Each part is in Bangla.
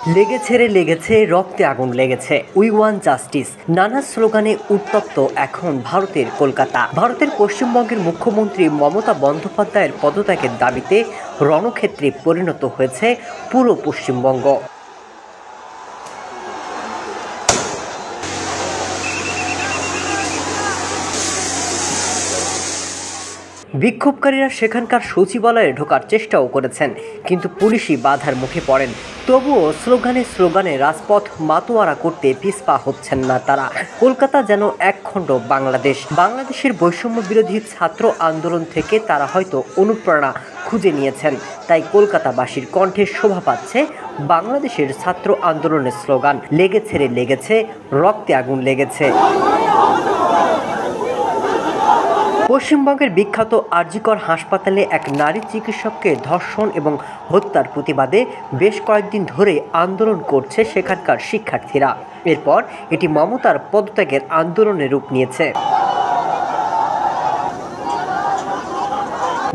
লেগেছে রক্তে আগুন লেগেছে, উই ওয়ান্ট জাস্টিস নানা স্লোগানে উত্তপ্ত এখন ভারতের কলকাতা। ভারতের পশ্চিমবঙ্গের মুখ্যমন্ত্রী মমতা বন্দ্যোপাধ্যায়ের পদত্যাগের দাবিতে রণক্ষেত্রে পরিণত হয়েছে পুরো পশ্চিমবঙ্গ। বিক্ষোভকারীরা সেখানকার সচিবালয়ে ঢোকার চেষ্টাও করেছেন, কিন্তু পুলিশই বাধার মুখে পড়েন। তবুও স্লোগানে রাজপথ মাতোয়ারা করতে পিছপা হচ্ছেন না তারা। কলকাতা যেন একখণ্ড বাংলাদেশের বৈষম্য বিরোধী ছাত্র আন্দোলন থেকে তারা হয়তো অনুপ্রেরণা খুঁজে নিয়েছেন। তাই কলকাতাবাসীর কণ্ঠে শোভা পাচ্ছে বাংলাদেশের ছাত্র আন্দোলনের স্লোগান, লেগেছে রক্তে আগুন লেগেছে। পশ্চিমবঙ্গের বিখ্যাত আরজিকর হাসপাতালে এক নারী চিকিৎসককে ধর্ষণ এবং হত্যার প্রতিবাদে বেশ কয়েকদিন ধরে আন্দোলন করছে সেখানকার শিক্ষার্থীরা। এরপর এটি মমতার পদত্যাগের আন্দোলনে রূপ নিয়েছে।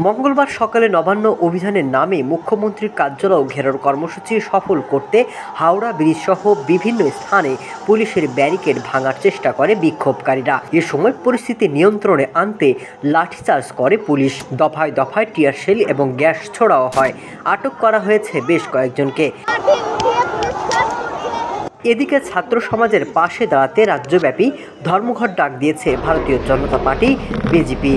মঙ্গলবার সকালে নবান্ন অভিযানের নামে মুখ্যমন্ত্রীর কার্যালয় ঘেরাও কর্মসূচি সফল করতে হাওড়া ব্রিজ সহ বিভিন্ন স্থানে পুলিশের ব্যারিকেড ভাঙার চেষ্টা করে বিক্ষোভকারীরা। এ সময় পরিস্থিতি নিয়ন্ত্রণে আনতে লাঠিচার্জ করে পুলিশ। দফায় দফায় টিয়ার শেল এবং গ্যাস ছোড়াও হয়। আটক করা হয়েছে বেশ কয়েকজনকে। এদিকে ছাত্র সমাজের পাশে দাঁড়াতে রাজ্যব্যাপী ধর্মঘট ডাক দিয়েছে ভারতীয় জনতা পার্টি বিজেপি।